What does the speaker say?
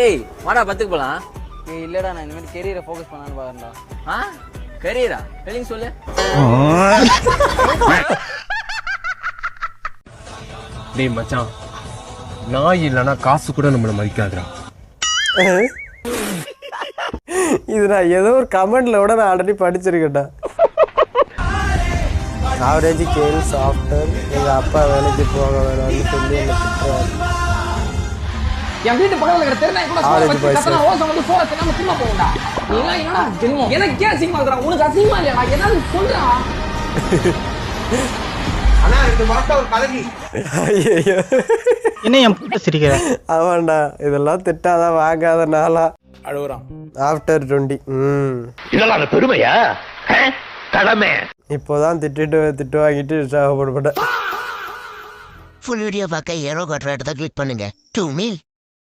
ஏய் வாடா பத்துக்கு போலாம். ஏய் இல்லடா நான் இந்த மாதிரி கெரியரை ஃபோக்கஸ் பண்ணலான்னு பாக்குறேன்டா. கரியரா ஸ்பெல்லிங் சொல்லு. டேய் மச்சான், நாய் இல்லைன்னா காசு கூட நம்மளை மதிக்காதுடா. இது நான் ஏதோ ஒரு கமெண்ட்ல விட நான் ஆல்ரெடி படிச்சிருக்கேன்டா. ஆவரேஜ் கேர்ள்ஸ் ஆஃப்டர் எங்க அப்பா வேலைக்கு போக வேணாம்னு சொல்லி என்ன திட்டுறாரு. என் வீட்டு பக்கத்துல இருக்கிற தெருநாய் கூட ஆவரேஜ் பாய்ஸ் ஓசம் வந்து போற தெரியாம சும்மா போகும்டா. நீ எல்லாம் என்னடா தெரியும் எனக்கு ஏன் அசிங்கமா இருக்கற? உனக்கு அசிங்கமா இல்லையா? நான் என்ன சொல்றா? அண்ணா இது மாட்ட ஒரு கலகி. ஐயோ என்ன என் புட்ட சிரிக்கிற? ஆமாண்டா இதெல்லாம் திட்டாதான் வாங்காத நாளா அழுகுறான். ஆஃப்டர் 20 இதெல்லாம் அந்த பெருமையா? கடமை. இப்போதான் திட்டு வாங்கிட்டு சாகப்படப்பட்டேன். ஃபுல் வீடியோ பார்க்க ஏரோ காட்டுற இடத்த கிளிக் பண்ணுங்க. 2 மீல்